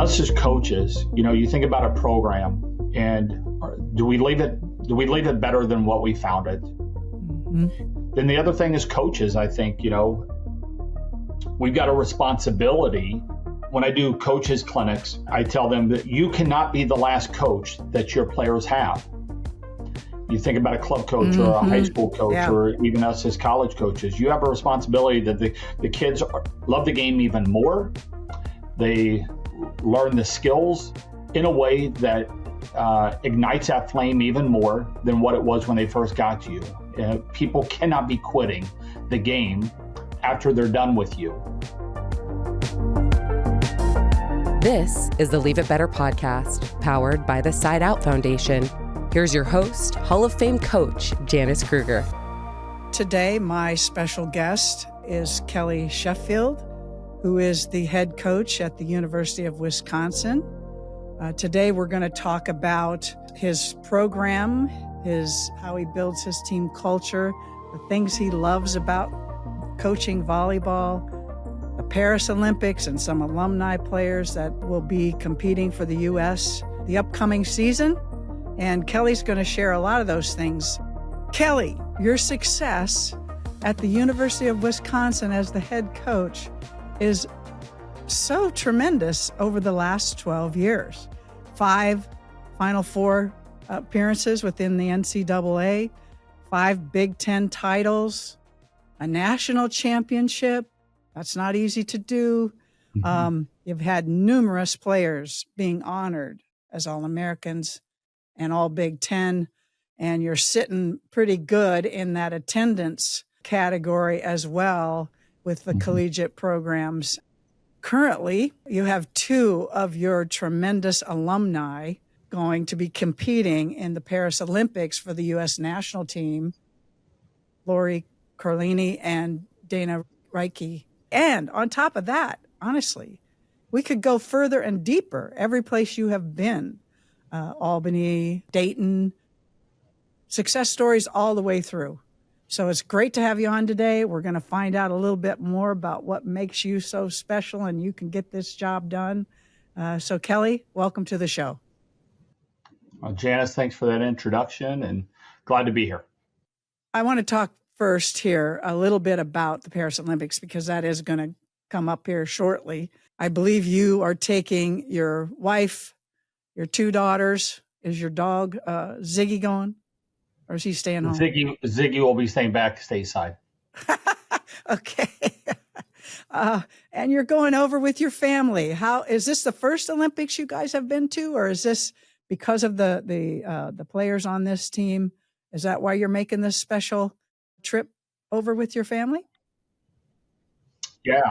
us as coaches, you think about a program and do we leave it better than what we found it? Mm-hmm. Then the other thing is coaches, I think, we've got a responsibility. When I do coaches clinics, I tell them that you cannot be the last coach that your players have. You think about a club coach or a high school coach or even us as college coaches, you have a responsibility that the kids love the game even more. They learn the skills in a way that ignites that flame even more than what it was when they first got to you. People cannot be quitting the game after they're done with you. This is the Leave It Better podcast, powered by the Side Out Foundation. Here's your host, Hall of Fame coach, Janice Kruger. Today, my special guest is Kelly Sheffield, who is the head coach at the University of Wisconsin. Today, we're going to talk about his program, how he builds his team culture, the things he loves about coaching volleyball, the Paris Olympics, and some alumni players that will be competing for the U.S. the upcoming season. And Kelly's going to share a lot of those things. Kelly, your success at the University of Wisconsin as the head coach is so tremendous over the last 12 years. 5 Final Four appearances within the NCAA, 5 Big Ten titles, a national championship. That's not easy to do. You've had numerous players being honored as All-Americans and all Big Ten, and you're sitting pretty good in that attendance category as well with the collegiate programs. Currently, you have 2 of your tremendous alumni going to be competing in the Paris Olympics for the U.S. national team, Lori Carlini and Dana Reike. And on top of that, honestly, we could go further and deeper. Every place you have been, Albany, Dayton, success stories all the way through. So it's great to have you on today. We're going to find out a little bit more about what makes you so special and you can get this job done. So Kelly, welcome to the show. Well, Janice, thanks for that introduction and glad to be here. I want to talk first here a little bit about the Paris Olympics because that is going to come up here shortly. I believe you are taking your wife, your 2 daughters. Is your dog Ziggy going, or is he staying home? Ziggy will be staying back stateside. Okay. And you're going over with your family. How is this the first Olympics you guys have been to, or is this because of the players on this team? Is that why you're making this special trip over with your family? Yeah,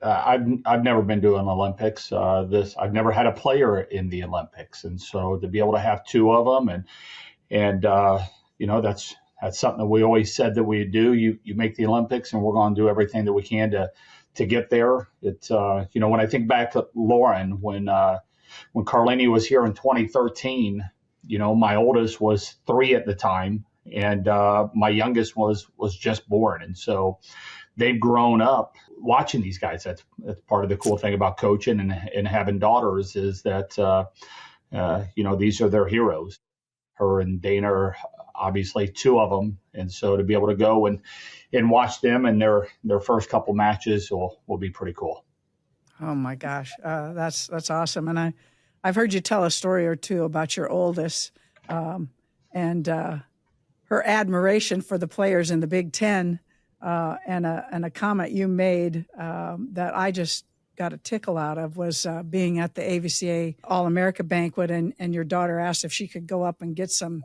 I've never been to an Olympics. I've never had a player in the Olympics, and so to be able to have 2 of them, and that's something that we always said that we'd do. You make the Olympics, and we're going to do everything that we can to get there. It's when I think back to Lauren when Carlini was here in 2013, my oldest was 3 at the time, and my youngest was just born, and so they've grown up watching these guys. That's part of the cool thing about coaching and having daughters is that, these are their heroes. Her and Dana are obviously 2 of them. And so to be able to go and watch them in their first couple matches will be pretty cool. Oh my gosh. That's awesome. And I've heard you tell a story or 2 about your oldest, and her admiration for the players in the Big Ten. And a comment you made that I just got a tickle out of was being at the AVCA All-America banquet, and your daughter asked if she could go up and get some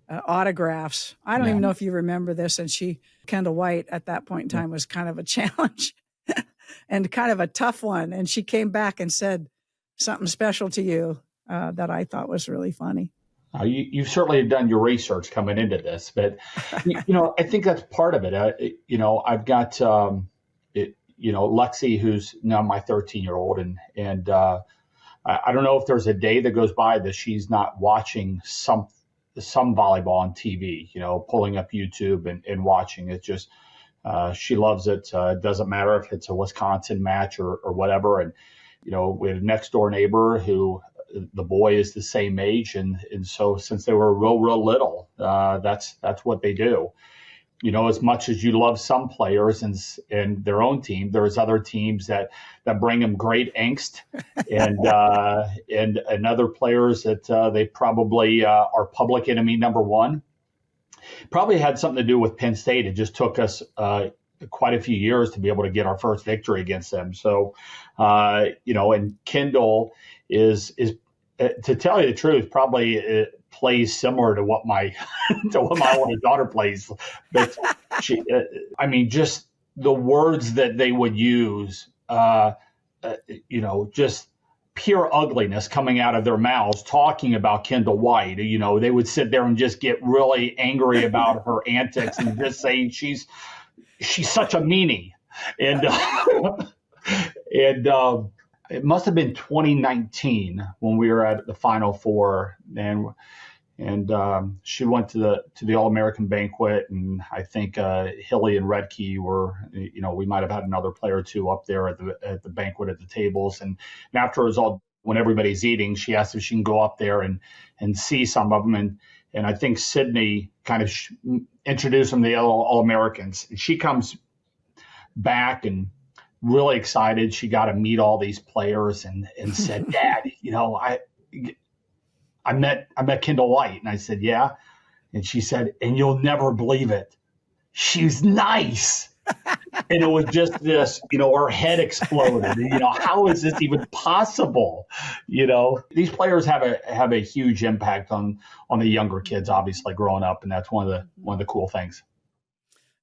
autographs. I don't even know if you remember this, and Kendall White at that point in time was kind of a challenge and kind of a tough one. And she came back and said something special to you that I thought was really funny. You've certainly done your research coming into this, but I think that's part of it. I've got Lexi, who's now my 13-year-old, and I don't know if there's a day that goes by that she's not watching some volleyball on TV. Pulling up YouTube and watching it. Just she loves it. It doesn't matter if it's a Wisconsin match or whatever, we had a next door neighbor who the boy is the same age. And so since they were real little, that's what they do. As much as you love some players and their own team, there's other teams that bring them great angst, and other players that they probably are public enemy number one. Probably had something to do with Penn State. It just took us quite a few years to be able to get our first victory against them. So, and Kendall is to tell you the truth, probably plays similar to what my oldest daughter plays. But she, just the words that they would use, just pure ugliness coming out of their mouths, talking about Kendall White. They would sit there and just get really angry about her antics and just saying she's such a meanie. And it must have been 2019 when we were at the Final Four, and she went to the All-American banquet, and I think Hilly and Redkey were, we might have had another player or two up there at the banquet at the tables, and after it was all, when everybody's eating, she asked if she can go up there and see some of them, and I think Sydney kind of introduced them to the All-Americans, and she comes back and really excited. She got to meet all these players and said, Dad, I met Kendall White. And I said, yeah. And she said, and you'll never believe it, she's nice. And it was just this, her head exploded. How is this even possible? These players have a huge impact on the younger kids, obviously growing up. And that's one of the cool things.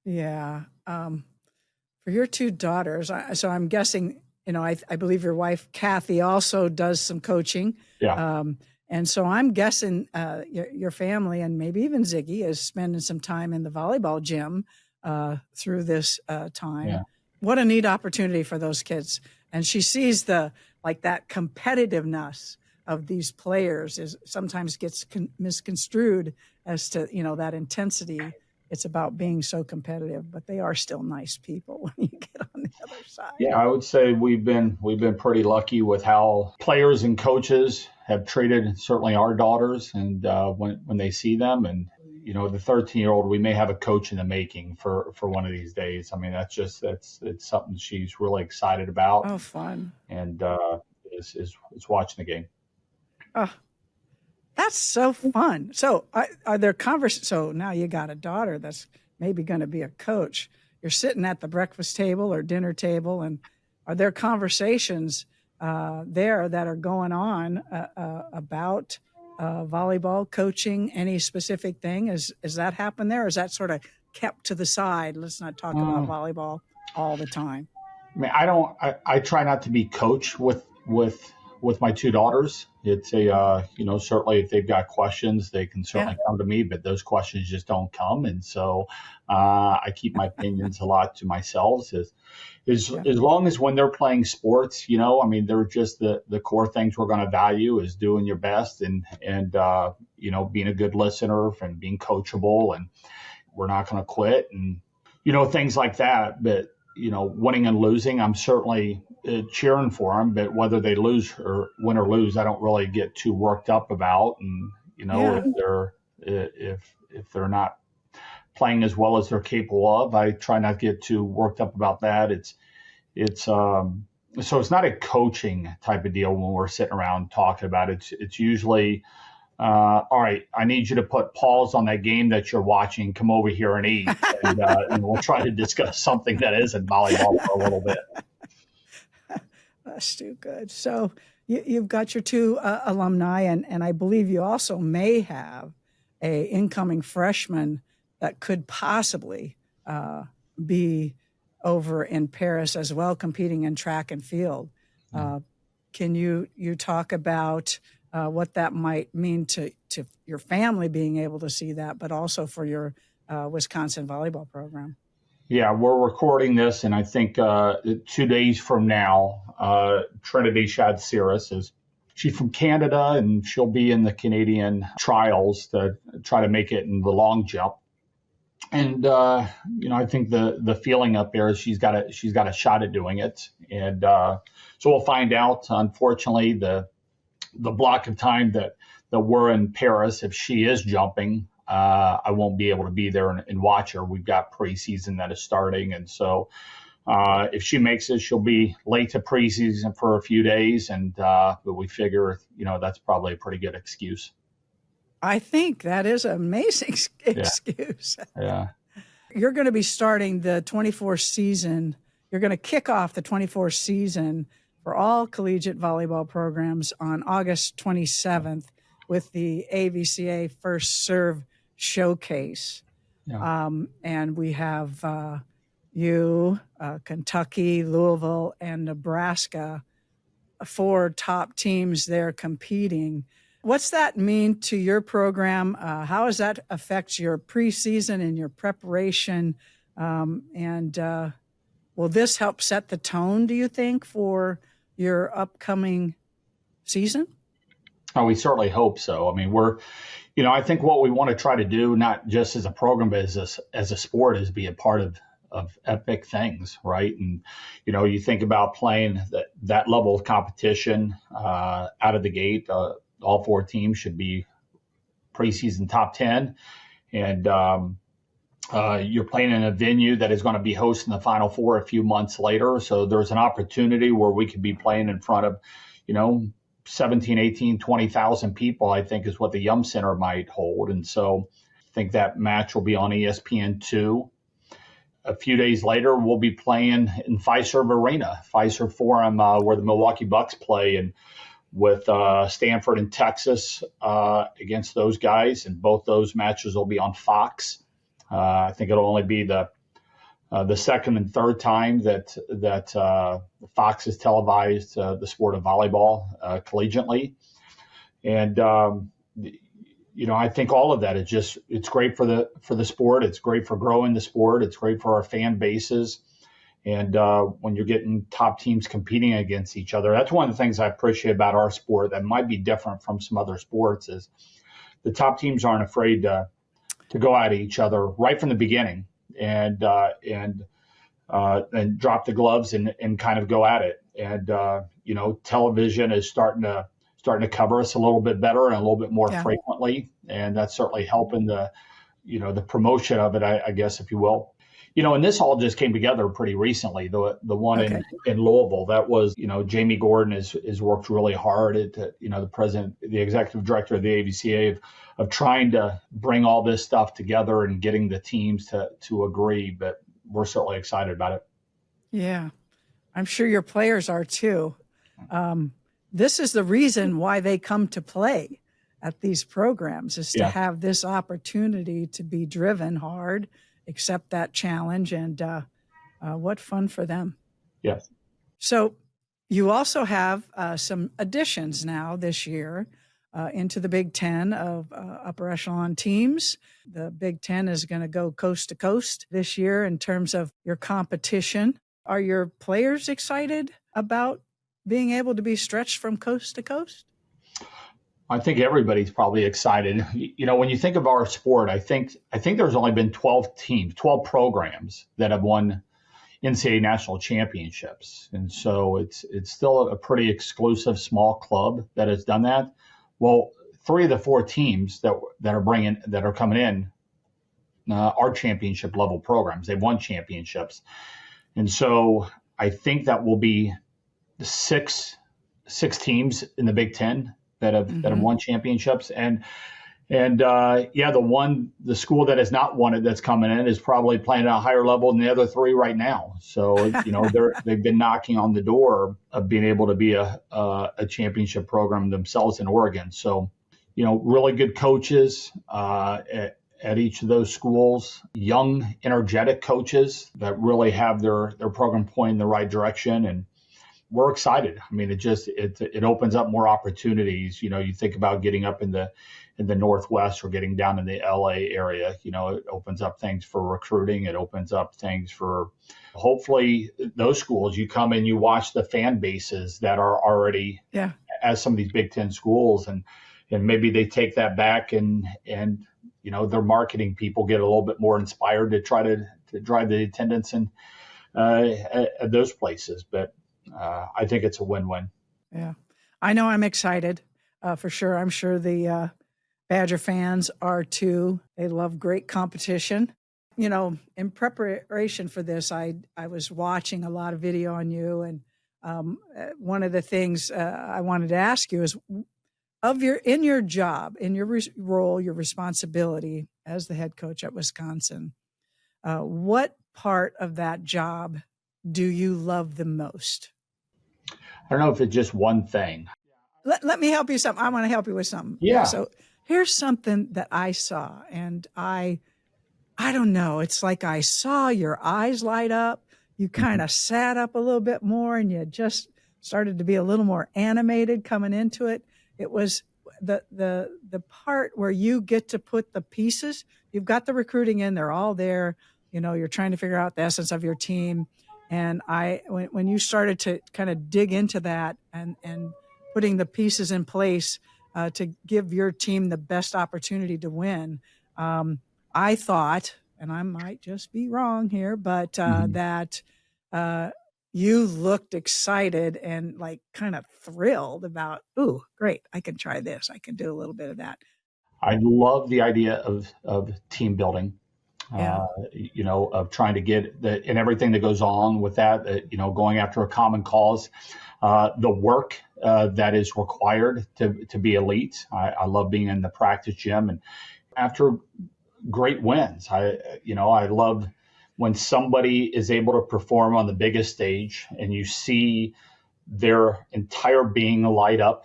Yeah. For your two daughters, so I'm guessing, I believe your wife, Kathy, also does some coaching. Yeah. And so I'm guessing your family and maybe even Ziggy is spending some time in the volleyball gym through this time. Yeah. What a neat opportunity for those kids. And she sees that competitiveness of these players is sometimes gets misconstrued as to, that intensity. It's about being so competitive, but they are still nice people when you get on the other side. Yeah, I would say we've been pretty lucky with how players and coaches have treated certainly our daughters, and when they see them, and the 13-year-old, we may have a coach in the making for one of these days. It's something she's really excited about. Oh, fun! And is watching the game. Oh. That's so fun. So are there so now you got a daughter that's maybe going to be a coach. You're sitting at the breakfast table or dinner table, and are there conversations there that are going on about volleyball coaching, any specific thing? Is that happen there? Or is that sort of kept to the side? Let's not talk about volleyball all the time. I try not to be coach with my two daughters. It's certainly if they've got questions, they can certainly come to me, but those questions just don't come. And so I keep my opinions a lot to myself. As long as when they're playing sports, they're just the core things we're going to value is doing your best and being a good listener and being coachable, and we're not going to quit and, things like that. But, winning and losing, I'm certainly cheering for them, but whether they win or lose, I don't really get too worked up about. And if they're not playing as well as they're capable of, I try not to get too worked up about that. So it's not a coaching type of deal when we're sitting around talking about it. It's usually, all right, I need you to put pause on that game that you're watching. Come over here and eat, and we'll try to discuss something that isn't volleyball for a little bit. That's too good. So you've got your two alumni, and I believe you also may have a incoming freshman that could possibly be over in Paris as well, competing in track and field. Can you talk about what that might mean to your family being able to see that, but also for your Wisconsin volleyball program? Yeah, we're recording this, and I think 2 days from now, Trinity Shadsiris she's from Canada, and she'll be in the Canadian trials to try to make it in the long jump. I think the feeling up there is she's got a shot at doing it, and so we'll find out. Unfortunately, the block of time that we're in Paris, if she is jumping, I won't be able to be there and watch her. We've got preseason that is starting, and so if she makes it, she'll be late to preseason for a few days, but we figure that's probably a pretty good excuse. I think that is an amazing excuse. Yeah. You're going to be starting the 24 season. You're going to kick off the 24 season for all collegiate volleyball programs on August 27th with the AVCA First Serve Showcase. Yeah. And we have Kentucky, Louisville, and Nebraska, 4 top teams there competing. What's that mean to your program? How does that affect your preseason and your preparation? And will this help set the tone, do you think, for your upcoming season? Oh, we certainly hope so. I mean, I think what we want to try to do, not just as a program, but as a sport, is be a part of epic things, right? And, you think about playing that level of competition out of the gate. All 4 teams should be preseason top 10. And you're playing in a venue that is going to be hosting the Final Four a few months later. So there's an opportunity where we could be playing in front of, 17, 18, 20,000 people, I think is what the Yum Center might hold. And so I think that match will be on ESPN2. A few days later, we'll be playing in Fiserv Arena, Fiserv Forum, where the Milwaukee Bucks play, and with Stanford and Texas against those guys. And both those matches will be on Fox. I think it'll only be the second and third time that Fox has televised the sport of volleyball collegiately. And, I think all of that is it's great for the sport. It's great for growing the sport. It's great for our fan bases. And when you're getting top teams competing against each other, that's one of the things I appreciate about our sport that might be different from some other sports is the top teams aren't afraid to go at each other right from the beginning and drop the gloves and kind of go at it. And, television is starting to cover us a little bit better and a little bit more frequently. And that's certainly helping the promotion of it, I guess, if you will. And this all just came together pretty recently. The one in Louisville, that was, Jamie Gordon has worked really hard at, the executive director of the AVCA of trying to bring all this stuff together and getting the teams to agree. But we're certainly excited about it. Yeah, I'm sure your players are too. This is the reason why they come to play at these programs is to have this opportunity to be driven hard, accept that challenge, and what fun for them. Yes. So you also have some additions now this year into the Big Ten of upper echelon teams. The Big Ten is going to go coast to coast this year in terms of your competition. Are your players excited about being able to be stretched from coast to coast? I think everybody's probably excited. When you think of our sport, I think there's only been 12 programs that have won NCAA national championships. And so it's still a pretty exclusive small club that has done that. Well, 3 of the 4 teams that are coming in are championship level programs. They've won championships. And so I think that will be the six teams in the Big Ten that have won championships. And the school that has not won it that's coming in is probably playing at a higher level than the other 3 right now. So, they've been knocking on the door of being able to be a championship program themselves in Oregon. So, really good coaches at each of those schools, young, energetic coaches that really have their program pointing in the right direction. And we're excited. I mean, it opens up more opportunities. You think about getting up in the Northwest or getting down in the LA area, it opens up things for recruiting. It opens up things for hopefully those schools. You come and you watch the fan bases that are already as some of these Big Ten schools and maybe they take that back and their marketing people get a little bit more inspired to try to drive the attendance and at those places. But I think it's a win-win. Yeah, I know I'm excited for sure. I'm sure the Badger fans are too. They love great competition. In preparation for this, I was watching a lot of video on you, and one of the things I wanted to ask you is, in your job, in your role, your responsibility as the head coach at Wisconsin, what part of that job do you love the most? I don't know if it's just one thing. Let me help you something. I want to help you with something. Yeah. So here's something that I saw, and I don't know. It's like I saw your eyes light up. You kind of sat up a little bit more, and you just started to be a little more animated coming into it. It was the part where you get to put the pieces. You've got the recruiting in; they're all there. You're trying to figure out the essence of your team. And when you started to kind of dig into that and putting the pieces in place to give your team the best opportunity to win, I thought, and I might just be wrong here, but that you looked excited and like kind of thrilled about, ooh, great, I can try this. I can do a little bit of that. I love the idea of team building. Yeah. Of trying to get and everything that goes on with that, going after a common cause, the work that is required to be elite. I love being in the practice gym, and after great wins, I love when somebody is able to perform on the biggest stage and you see their entire being light up,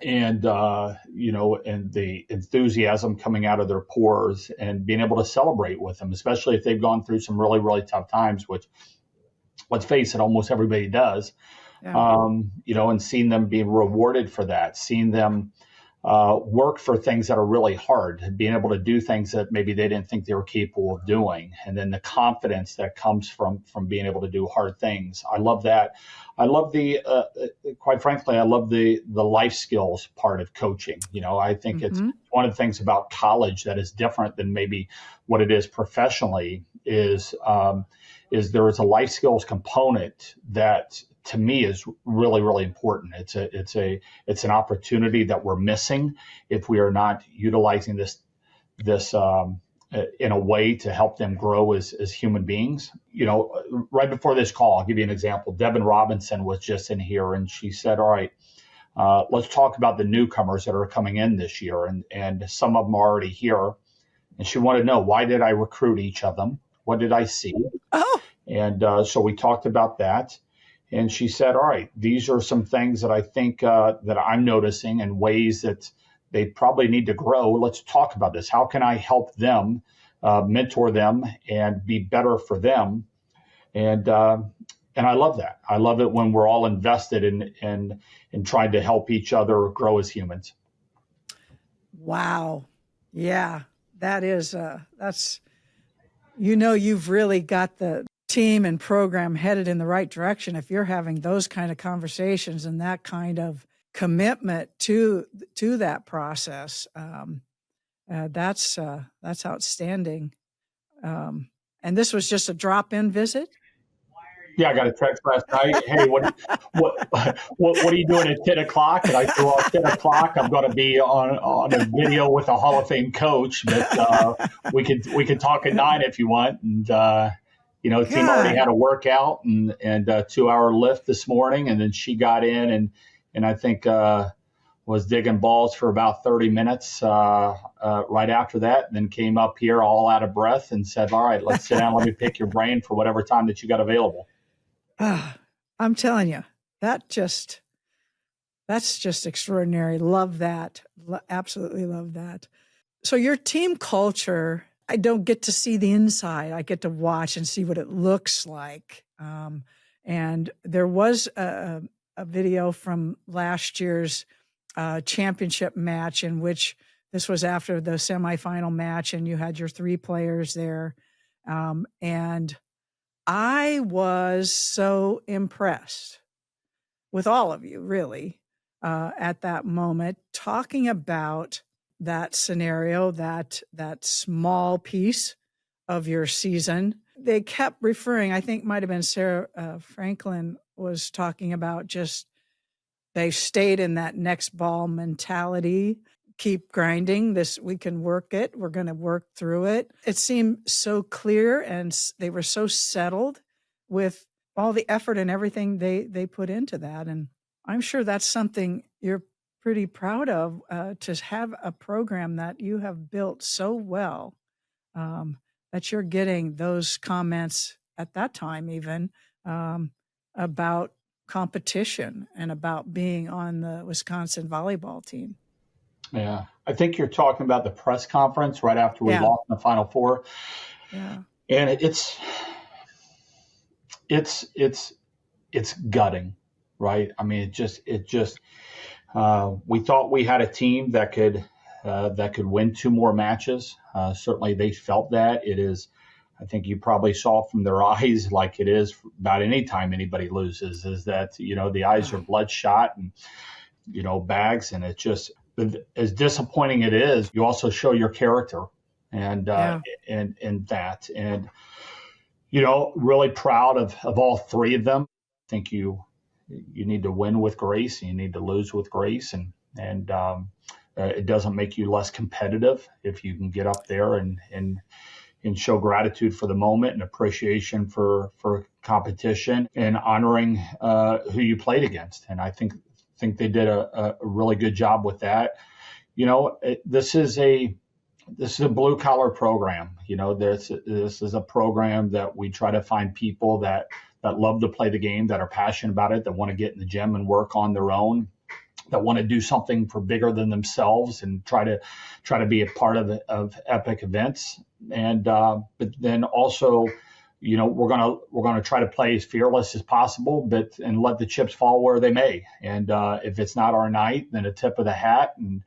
and and the enthusiasm coming out of their pores, and being able to celebrate with them, especially if they've gone through some really, really tough times, which, let's face it, almost everybody does. Yeah. And seeing them being rewarded for that, seeing them work for things that are really hard, being able to do things that maybe they didn't think they were capable of doing, and then the confidence that comes from being able to do hard things. I love that. I love quite frankly, I love the life skills part of coaching. I think it's one of the things about college that is different than maybe what it is professionally is there is a life skills component that to me is really, really important. It's an opportunity that we're missing if we are not utilizing this in a way to help them grow as human beings. Right before this call, I'll give you an example. Devin Robinson was just in here, and she said, all right, let's talk about the newcomers that are coming in this year. And some of them are already here. And she wanted to know, why did I recruit each of them? What did I see? Oh. And so we talked about that. And she said, all right, these are some things that I think that I'm noticing and ways that they probably need to grow. Let's talk about this. How can I help them, mentor them, and be better for them? And I love that. I love it when we're all invested in trying to help each other grow as humans. Wow. Yeah, that's, you've really got the team and program headed in the right direction if you're having those kind of conversations and that kind of commitment to that process. That's outstanding. And this was just a drop-in visit? Yeah, I got a text last night. Hey, what are you doing at 10 o'clock? And I said, well, at 10 o'clock, I'm going to be on a video with a Hall of Fame coach, but we could talk at 9 if you want. And the team already had a workout and a 2-hour lift this morning, and then she got in and I think was digging balls for about 30 minutes right after that, and then came up here all out of breath and said, all right, let's sit down. Let me pick your brain for whatever time that you got available. I'm telling you, that's just extraordinary. Love that. Absolutely love that. So your team culture, I don't get to see the inside. I get to watch and see what it looks like. And there was a video from last year's championship match in which this was after the semifinal match, and you had your 3 players there. And I was so impressed with all of you, really, at that moment, talking about that scenario, that small piece of your season. They kept referring, I think might have been Sarah Franklin was talking about, just they stayed in that next ball mentality. Keep grinding this. We can work it. We're going to work through it. It seemed so clear, and they were so settled with all the effort and everything they put into that. And I'm sure that's something you're pretty proud of, to have a program that you have built so well, that you're getting those comments at that time even, about competition and about being on the Wisconsin volleyball team. Yeah, I think you're talking about the press conference right after we Yeah. lost in the Final Four. Yeah. And it's gutting, right? I mean, we thought we had a team that could win two more matches. Certainly, they felt that. It is, I think you probably saw from their eyes, like it is about any time anybody loses, is that the eyes are bloodshot and bags, and it just, as disappointing it is, you also show your character and that. And really proud of all three of them. I think you need to win with grace, and you need to lose with grace, and it doesn't make you less competitive if you can get up there and show gratitude for the moment and appreciation for competition and honoring who you played against. And I think they did a really good job with that. This is a blue collar program. This is a program that we try to find people that love to play the game, that are passionate about it, that want to get in the gym and work on their own, that want to do something for bigger than themselves and try to be a part of epic events. And but then also, we're gonna try to play as fearless as possible, and let the chips fall where they may. And if it's not our night, then a tip of the hat, and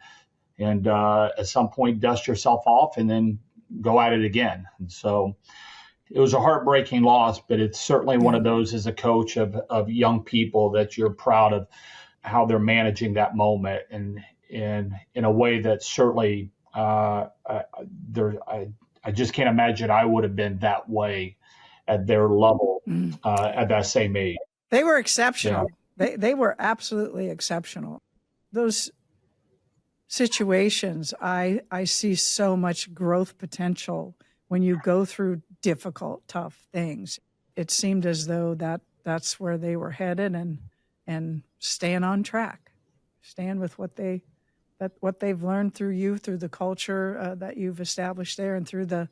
at some point dust yourself off and then go at it again. And so it was a heartbreaking loss, but it's certainly one of those, as a coach of young people, that you're proud of how they're managing that moment, and in a way that certainly I just can't imagine I would have been that way at their level at that same age. They were exceptional. Yeah. They were absolutely exceptional. Those situations, I see so much growth potential when you go through difficult, tough things. It seemed as though that's where they were headed, and staying on track, staying with what they've learned through you, through the culture that you've established there, and through the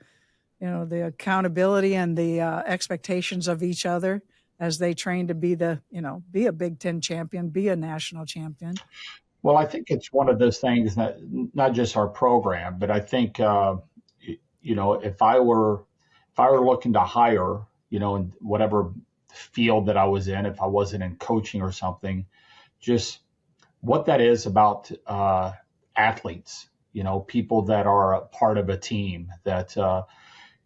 accountability and the expectations of each other as they train to be be a Big Ten champion, be a national champion. Well, I think it's one of those things that not just our program, but I think if I were looking to hire, in whatever field that I was in, if I wasn't in coaching or something, just what that is about athletes, people that are a part of a team, that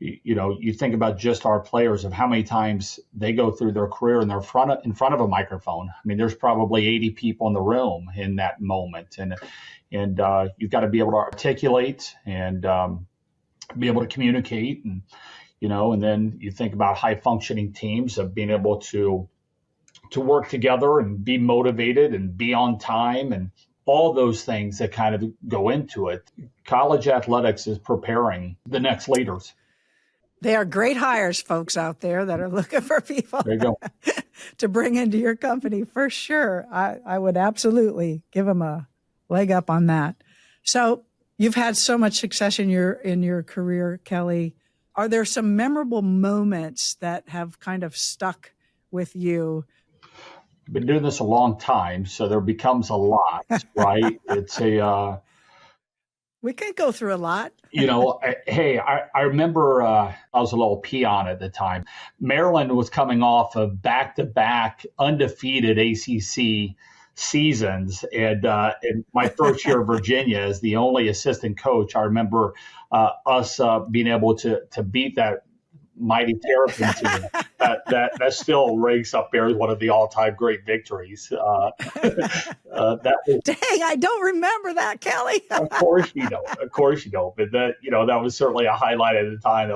you think about just our players, of how many times they go through their career and they're in front of a microphone. I mean, there's probably 80 people in the room in that moment, and you've got to be able to articulate and be able to communicate, and then you think about high functioning teams, of being able to work together and be motivated and be on time, and all those things that kind of go into it. College athletics is preparing the next leaders. They are great hires, folks out there that are looking for people there you go. to bring into your company, for sure. I would absolutely give them a leg up on that. So you've had so much success in your career, Kelly. Are there some memorable moments that have kind of stuck with you? I've been doing this a long time, so there becomes a lot, right? It's we can go through a lot. I remember I was a little peon at the time. Maryland was coming off of back-to-back undefeated ACC seasons, and in my first year of Virginia as the only assistant coach, I remember us being able to beat that mighty Terrapin team. That still ranks up there as one of the all-time great victories. That was, Dang, I don't remember that, Kelly. of course you don't. Of course you don't. But that was certainly a highlight at the time.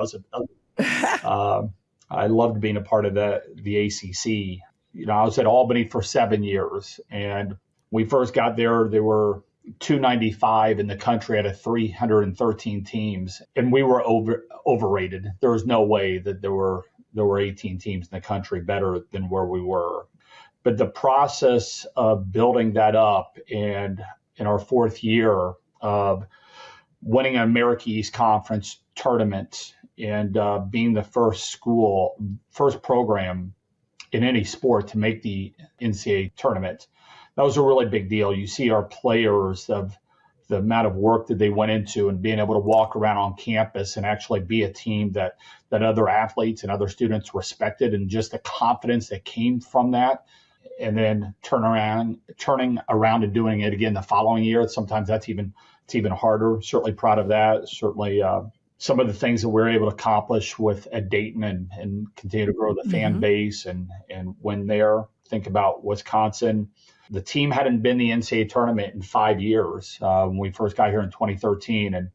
I loved being a part of the ACC. I was at Albany for 7 years, and we first got there. There were 295 in the country out of 313 teams, and we were overrated. There was no way that there were 18 teams in the country better than where we were. But the process of building that up, and in our fourth year of winning an America East Conference tournament and being the first program in any sport to make the NCAA tournament, that was a really big deal. You see our players of the amount of work that they went into, and being able to walk around on campus and actually be a team that other athletes and other students respected, and just the confidence that came from that. And then turning around and doing it again the following year. Sometimes it's even harder. Certainly proud of that. Certainly some of the things that we're able to accomplish at Dayton and continue to grow the fan base and win there. Think about Wisconsin. The team hadn't been in the NCAA tournament in 5 years when we first got here in 2013. And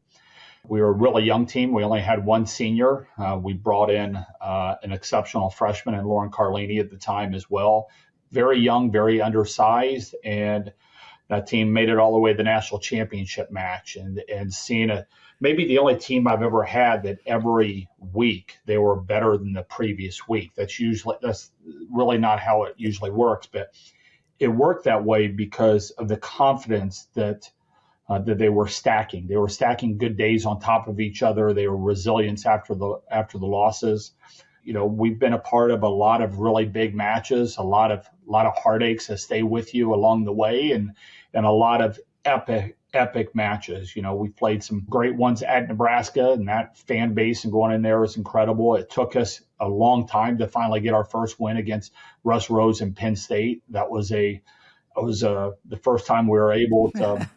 we were a really young team. We only had one senior. We brought in an exceptional freshman in Lauren Carlini at the time as well. Very young, very undersized, and that team made it all the way to the national championship match. And seeing maybe the only team I've ever had that every week they were better than the previous week. That's really not how it usually works, but it worked that way because of the confidence that they were stacking. They were stacking good days on top of each other. They were resilient after the losses. We've been a part of a lot of really big matches, a lot of heartaches that stay with you along the way, and a lot of epic matches. We've played some great ones at Nebraska, and that fan base and going in there was incredible. It took us a long time to finally get our first win against Russ Rose and Penn State. That was the first time we were able to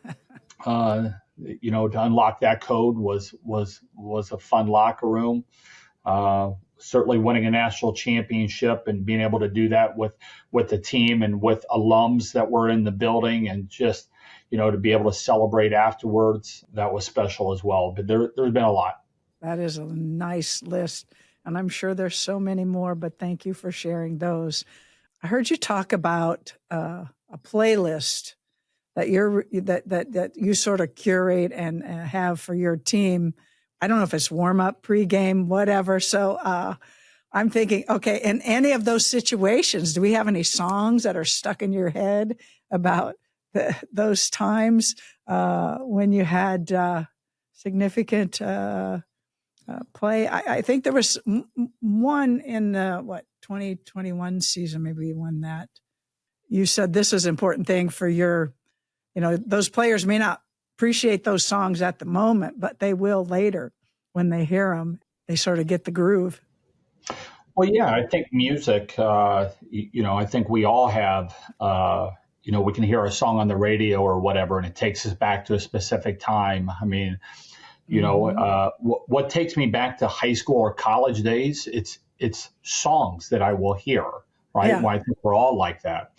to unlock that code was a fun locker room. Certainly winning a national championship and being able to do that with the team and with alums that were in the building, and just, to be able to celebrate afterwards, that was special as well. But there's been a lot. That is a nice list, and I'm sure there's so many more, but thank you for sharing those. I heard you talk about a playlist that you sort of curate and have for your team. I don't know if it's warm up, pregame, whatever. So I'm thinking, okay, in any of those situations, do we have any songs that are stuck in your head about those times when you had significant play? I think there was one in the 2021 season, maybe you won that. You said this is an important thing for your, those players may not appreciate those songs at the moment, but they will later when they hear them. They sort of get the groove. Well, yeah, I think music, I think we all have, we can hear a song on the radio or whatever, and it takes us back to a specific time. I mean, what takes me back to high school or college days, it's songs that I will hear, right? Yeah. Well, I think we're all like that.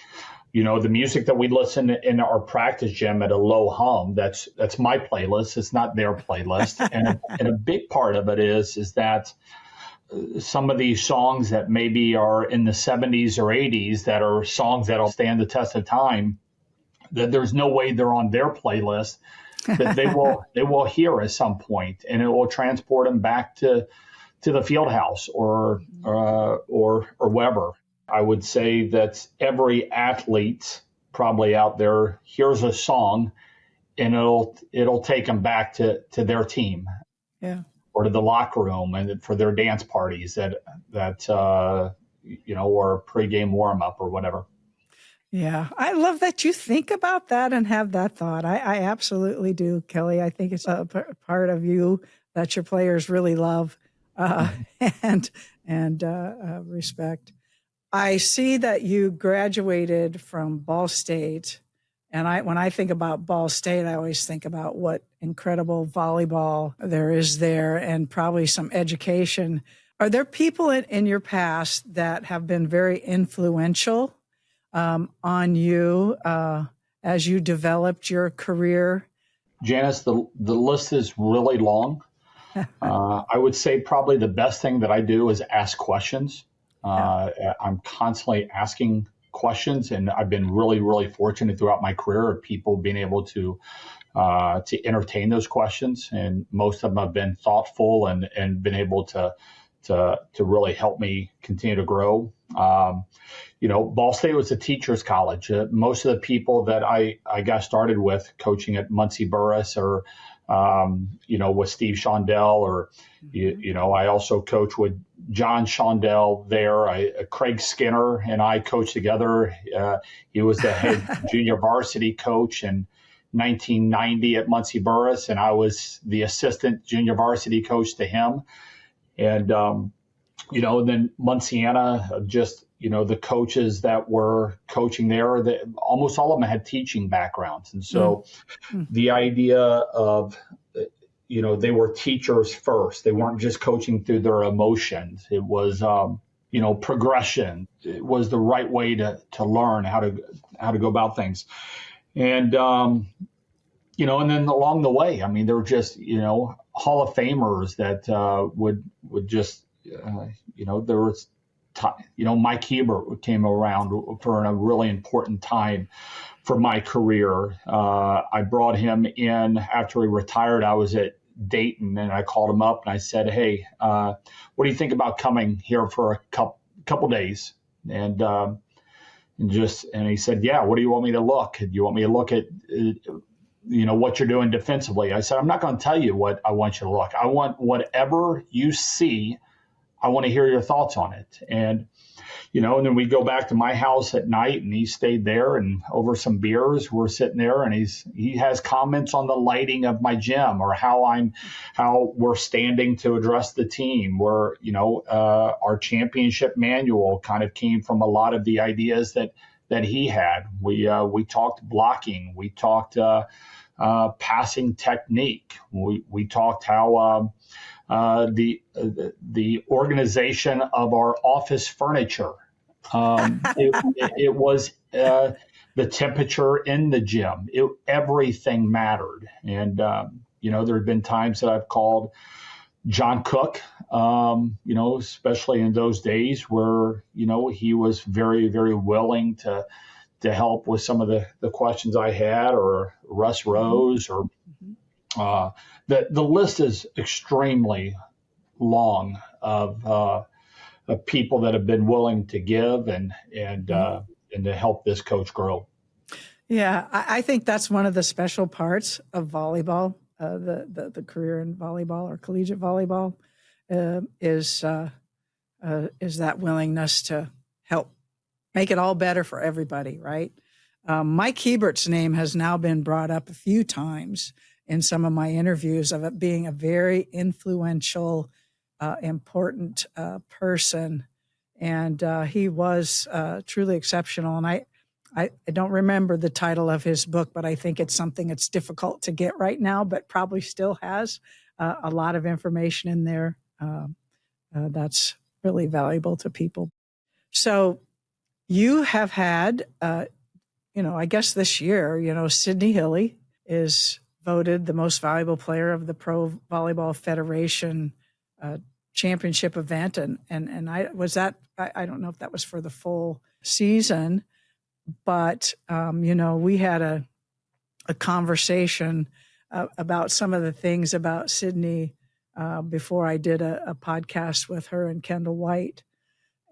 The music that we listen in our practice gym at a low hum, that's my playlist. It's not their playlist. and a big part of it is that some of these songs that maybe are in the 70s or 80s that are songs that'll stand the test of time, that there's no way they're on their playlist, that they will hear at some point, and it will transport them back to the field house or wherever. I would say that every athlete probably out there hears a song, and it'll take them back to their team, or to the locker room, and for their dance parties that or pregame warm up or whatever. Yeah, I love that you think about that and have that thought. I absolutely do, Kelly. I think it's a part of you that your players really love and respect. I see that you graduated from Ball State, and when I think about Ball State, I always think about what incredible volleyball there is there, and probably some education. Are there people in your past that have been very influential on you as you developed your career? Janice, the list is really long. I would say probably the best thing that I do is ask questions. Yeah. I'm constantly asking questions, and I've been really, really fortunate throughout my career of people being able to entertain those questions, and most of them have been thoughtful and been able to really help me continue to grow. Ball State was a teacher's college. Most of the people that I got started with coaching at Muncie Burris or with Steve Shondell, or I also coach with John Shondell there. Craig Skinner and I coached together. He was the head junior varsity coach in 1990 at Muncie Burris, and I was the assistant junior varsity coach to him. And then Munciana, just the coaches that were coaching there, almost all of them had teaching backgrounds, and so the idea of they were teachers first. They weren't just coaching through their emotions. It was progression. It was the right way to learn how to go about things, and and then along the way, I mean, there were just Hall of Famers that would just there was Mike Hebert came around for a really important time for my career. I brought him in after he retired. I was at Dayton, and I called him up and I said, "Hey, what do you think about coming here for a couple days?" And he said, "Yeah. What do you want me to look? Do you want me to look at what you're doing defensively?" I said, "I'm not going to tell you what I want you to look. I want whatever you see. I want to hear your thoughts on it." And and then we go back to my house at night, and he stayed there, and over some beers, we're sitting there, and he has comments on the lighting of my gym, or how we're standing to address the team. Where our championship manual kind of came from a lot of the ideas that he had. We talked blocking, we talked passing technique, we talked how the organization of our office furniture. It was the temperature in the gym. Everything mattered, and there have been times that I've called John Cook, especially in those days where he was very, very willing to help with some of the questions I had, or Russ Rose, or the list is extremely long of people that have been willing to give and to help this coach grow. Yeah, I think that's one of the special parts of volleyball, the career in volleyball or collegiate volleyball, is that willingness to help make it all better for everybody, right? Mike Hebert's name has now been brought up a few times in some of my interviews of it being a very influential, important person. And he was truly exceptional. And I don't remember the title of his book, but I think it's something that's difficult to get right now, but probably still has a lot of information in there that's really valuable to people. So you have had, I guess this year, Sydney Hilly is voted the most valuable player of the Pro Volleyball Federation championship event. And I don't know if that was for the full season, but, we had a conversation about some of the things about Sydney before I did a podcast with her and Kendall White.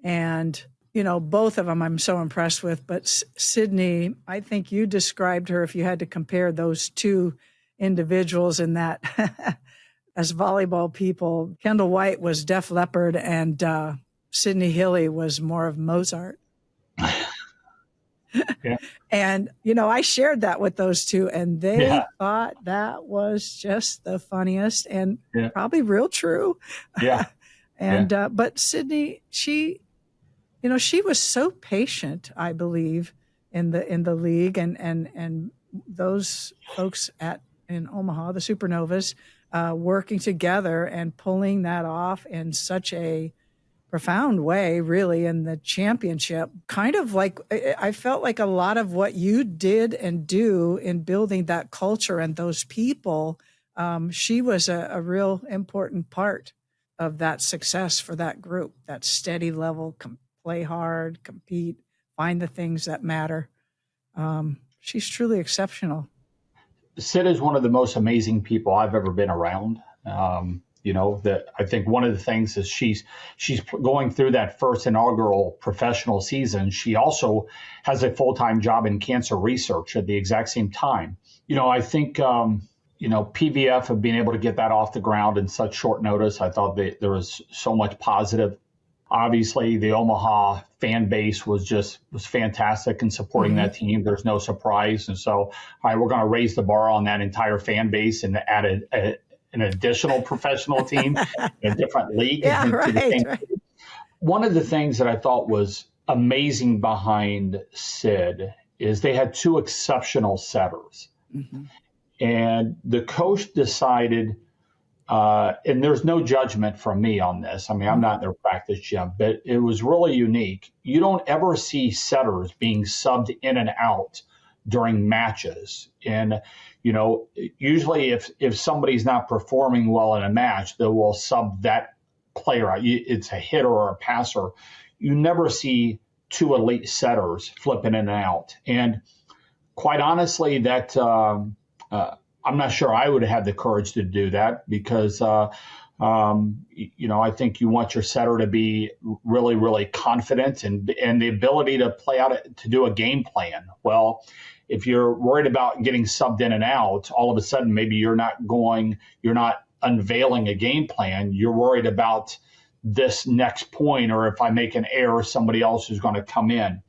And, both of them I'm so impressed with. But Sydney, I think you described her, if you had to compare those two individuals in that as volleyball people, Kendall White was Def Leppard and Sydney Hilly was more of Mozart. Yeah. And, I shared that with those two, and they thought that was just the funniest and probably real true. Yeah. And, but Sydney, she was so patient, I believe, in the league and those folks in Omaha, the Supernovas, working together and pulling that off in such a profound way, really, in the championship. Kind of like, I felt like a lot of what you did and do in building that culture and those people, she was a real important part of that success for that group, that steady level, play hard, compete, find the things that matter. She's truly exceptional. Sid is one of the most amazing people I've ever been around. That I think one of the things is she's going through that first inaugural professional season. She also has a full-time job in cancer research at the exact same time. I think, PVF of being able to get that off the ground in such short notice, I thought that there was so much positive. Obviously, the Omaha fan base was fantastic in supporting that team. There's no surprise. And so, all right, we're going to raise the bar on that entire fan base and add an additional professional team in a different league. Yeah, right. One of the things that I thought was amazing behind Sid is they had two exceptional setters. Mm-hmm. And the coach decided, and there's no judgment from me on this. I mean, I'm not in their practice gym, but it was really unique. You don't ever see setters being subbed in and out during matches. And, usually if somebody's not performing well in a match, they will sub that player out. It's a hitter or a passer. You never see two elite setters flipping in and out. And quite honestly, that I'm not sure I would have the courage to do that because, I think you want your setter to be really, really confident and the ability to play out, to do a game plan. Well, if you're worried about getting subbed in and out, all of a sudden, maybe you're not unveiling a game plan. You're worried about this next point, or if I make an error, somebody else is going to come in.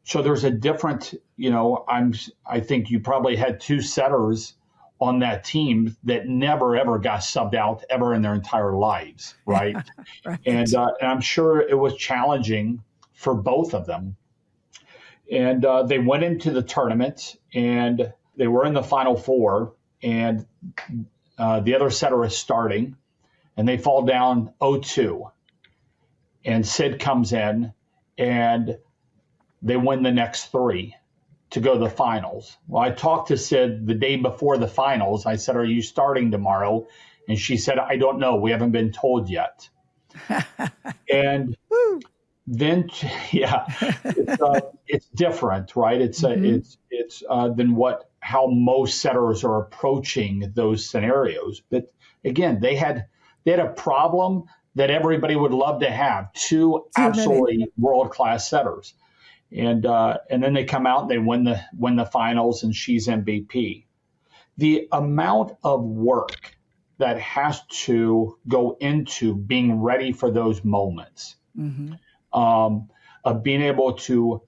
So there's a different, I think you probably had two setters on that team that never, ever got subbed out ever in their entire lives, right? Right. And I'm sure it was challenging for both of them. And they went into the tournament, and they were in the Final Four, and the other setter is starting, and they fall down 0-2. And Sid comes in, and they win the next three to go to the finals. Well, I talked to Sid the day before the finals. I said, "Are you starting tomorrow?" And she said, "I don't know. We haven't been told yet." And then, it's different, right? It's than how most setters are approaching those scenarios. But again, they had a problem that everybody would love to have: two absolutely world-class setters. And then they come out and they win the finals, and she's MVP. The amount of work that has to go into being ready for those moments, of being able to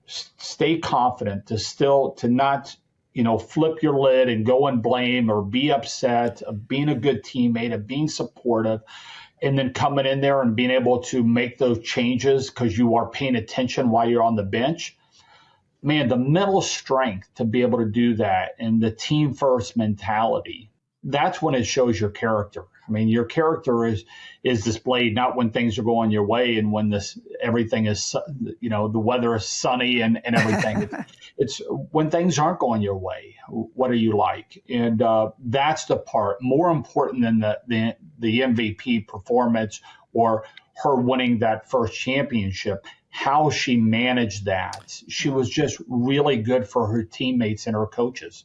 stay confident, to not flip your lid and go and blame or be upset, of being a good teammate, of being supportive, and then coming in there and being able to make those changes because you are paying attention while you're on the bench. Man, the mental strength to be able to do that and the team first mentality, that's when it shows your character. I mean, your character is displayed not when things are going your way and when everything is, the weather is sunny and everything. It's when things aren't going your way. What are you like? And that's the part more important than the MVP performance or her winning that first championship. How she managed that. She was just really good for her teammates and her coaches.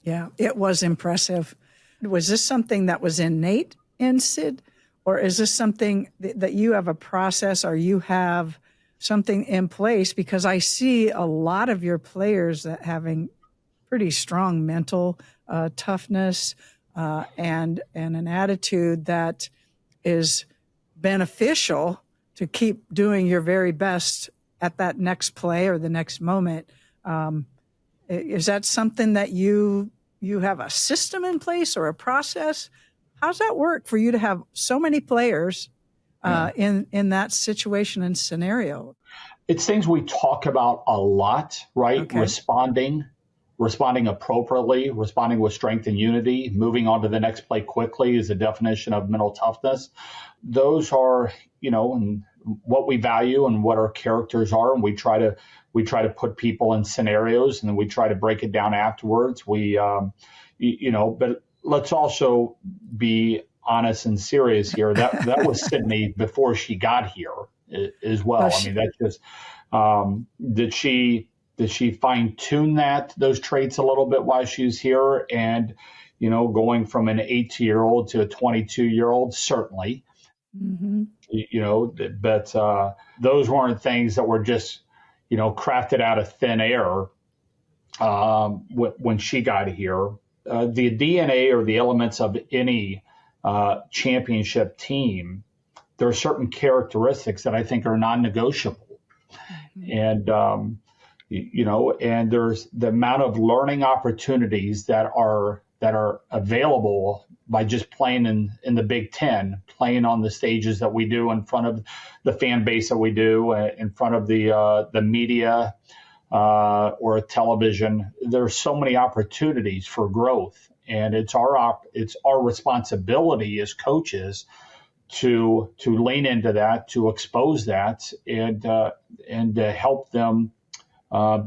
Yeah, it was impressive. Was this something that was innate in Sid, or is this something that you have a process or you have something in place? Because I see a lot of your players that having pretty strong mental toughness and an attitude that is beneficial to keep doing your very best at that next play or the next moment. Is that something that you have a system in place or a process? How's that work for you to have so many players in that situation and scenario? It's things we talk about a lot, right? Okay. Responding responding appropriately, responding with strength and unity, moving on to the next play quickly is a definition of mental toughness. Those are, what we value and what our characters are, and we try to put people in scenarios, and then we try to break it down afterwards. But let's also be honest and serious here. That was Sydney before she got here as well. I mean, that's just did she fine tune those traits a little bit while she was here, and going from an 18-year-old to a 22-year-old, certainly. Mm-hmm. But those weren't things that were just crafted out of thin air when she got here. The DNA or the elements of any championship team, there are certain characteristics that I think are non-negotiable. Mm-hmm. And there's the amount of learning opportunities that are available by just playing in the Big Ten, playing on the stages that we do in front of the fan base that we do, in front of the media or television. There's so many opportunities for growth, and it's our responsibility as coaches to lean into that, to expose that, and to help them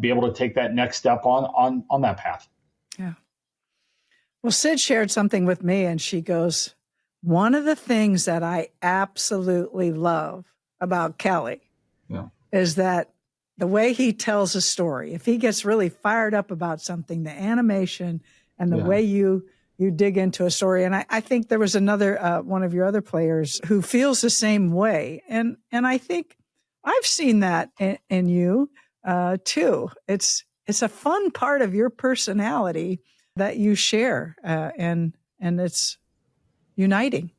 be able to take that next step on that path. Yeah. Well, Sid shared something with me, and she goes, one of the things that I absolutely love about Kelly is that the way he tells a story, if he gets really fired up about something, the animation and the way you dig into a story. And I think there was another, one of your other players who feels the same way. And I think I've seen that in you too. It's a fun part of your personality that you share, and it's uniting.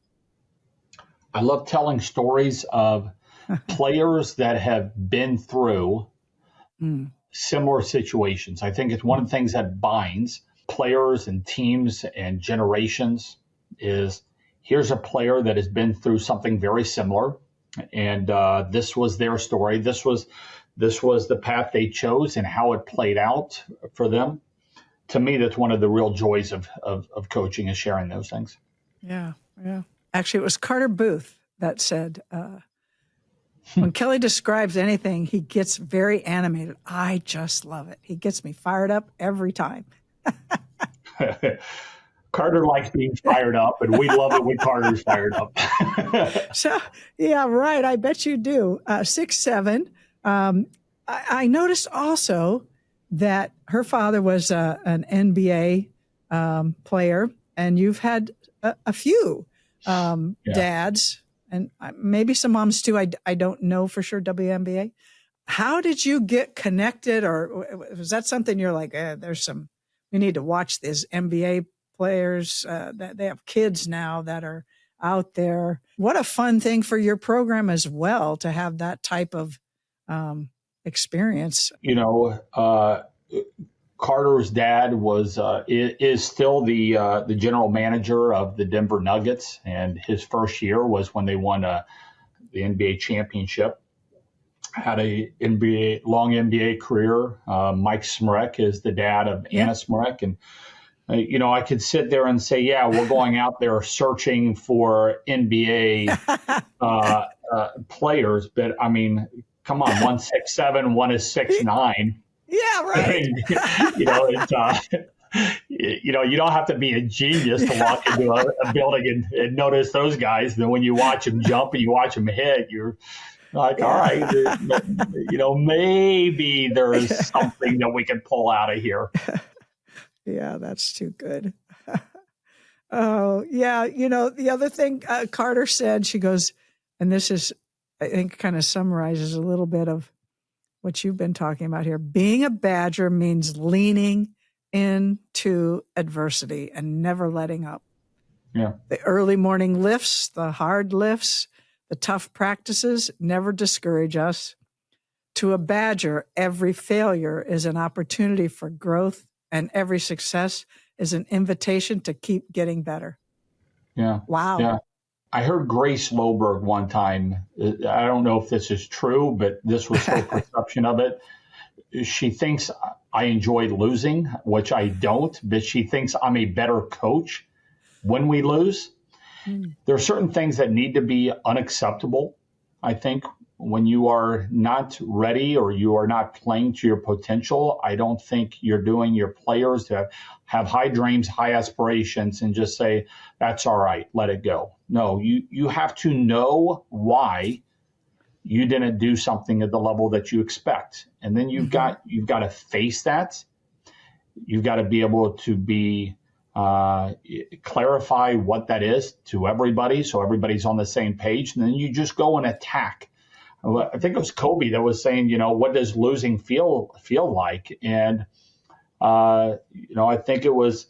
I love telling stories of players that have been through similar situations. I think it's one of the things that binds players and teams and generations is here's a player that has been through something very similar, and this was their story. This was the path they chose and how it played out for them. To me, that's one of the real joys of coaching, is sharing those things. Yeah. Actually, it was Carter Booth that said, when Kelly describes anything, he gets very animated. I just love it. He gets me fired up every time. Carter likes being fired up, and we love it when Carter's fired up. So, yeah, right. I bet you do. 6'7". I noticed also that her father was an NBA player, and you've had a few dads, and maybe some moms too. I don't know for sure, WNBA. How did you get connected, or was that something you're like, we need to watch these NBA players, that they have kids now that are out there. What a fun thing for your program as well, to have that type of experience. Carter's dad is still the general manager of the Denver Nuggets, and his first year was when they won the NBA championship. Had a long NBA career. Mike Smrek is the dad of Anna Smrek, and I could sit there and say, yeah, we're going out there searching for NBA players, but I mean, come on, 1'6'7", one is 6'9". Yeah, right. You don't have to be a genius to walk into a building and notice those guys. Then when you watch them jump and you watch them hit, you're like, all right, maybe there's something that we can pull out of here. Yeah, that's too good. Oh, yeah. The other thing Carter said, she goes, and this is, I think, kind of summarizes a little bit of what you've been talking about here. Being a Badger means leaning into adversity and never letting up. Yeah. The early morning lifts, the hard lifts, the tough practices never discourage us. To a Badger, every failure is an opportunity for growth, and every success is an invitation to keep getting better. Yeah. Wow. Yeah. I heard Grace Loberg one time. I don't know if this is true, but this was her perception of it. she thinks I enjoy losing, which I don't, but she thinks I'm a better coach when we lose. There are certain things that need to be unacceptable, I think, when you are not ready or you are not playing to your potential. I don't think you're doing your players to have high dreams, high aspirations, and just say, that's all right, let it go. No, you have to know why you didn't do something at the level that you expect. And then you've got to face that. You've got to be able to clarify what that is to everybody, so everybody's on the same page. And then you just go and attack. I think it was Kobe that was saying, what does losing feel like? And I think it was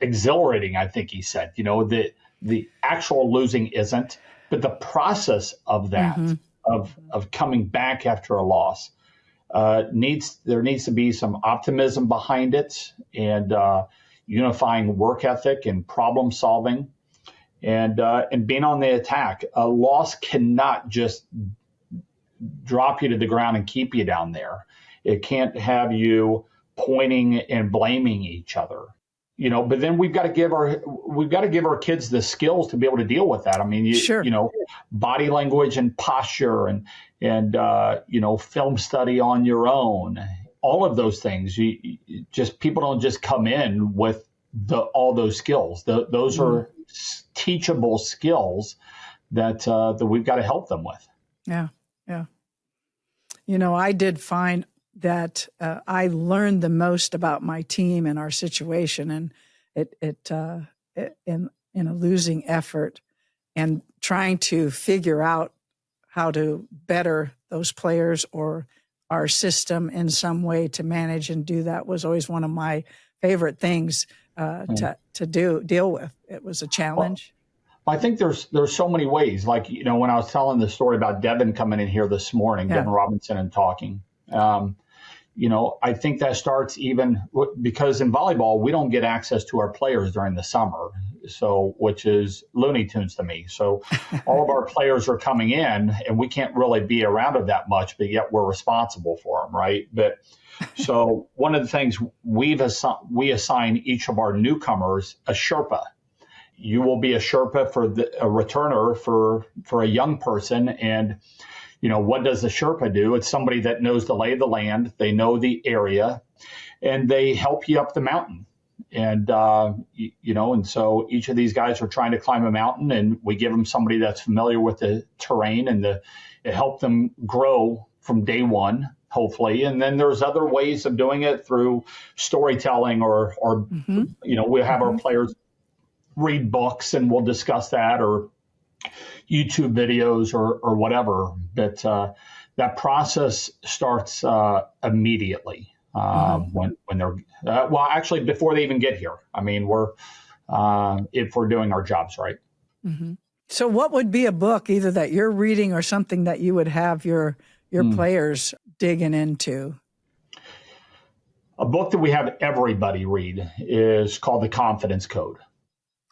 exhilarating. I think he said, the actual losing isn't, but the process of that, of coming back after a loss, there needs to be some optimism behind it, and unifying work ethic and problem solving, and being on the attack. A loss cannot just drop you to the ground and keep you down there. It can't have you pointing and blaming each other. But then we've got to give our kids the skills to be able to deal with that. I mean, Sure. Body language and posture and film study on your own. All of those things. People don't just come in with all those skills. Those are teachable skills that we've got to help them with. Yeah, yeah. I did find that I learned the most about my team and our situation, and in a losing effort, and trying to figure out how to better those players or our system in some way to manage and do that was always one of my favorite things to deal with. It was a challenge. Well, I think there's so many ways. Like, when I was telling the story about Devin coming in here this morning, Devin Robinson, and talking, I think that starts even because in volleyball, we don't get access to our players during the summer. So, which is Looney Tunes to me. So all of our players are coming in and we can't really be around it that much, but yet we're responsible for them. Right. But so one of the things we assign each of our newcomers a Sherpa. You will be a Sherpa for a returner for a young person. And, what does the Sherpa do? It's somebody that knows the lay of the land. They know the area and they help you up the mountain. And, and so each of these guys are trying to climb a mountain, and we give them somebody that's familiar with the terrain and it help them grow from day one, hopefully. And then there's other ways of doing it through storytelling or we'll have our players read books and we'll discuss that, or YouTube videos or whatever. But that process starts immediately. When they're actually before they even get here. I mean, if we're doing our jobs right. Mm-hmm. So what would be a book either that you're reading or something that you would have your players digging into? A book that we have everybody read is called The Confidence Code.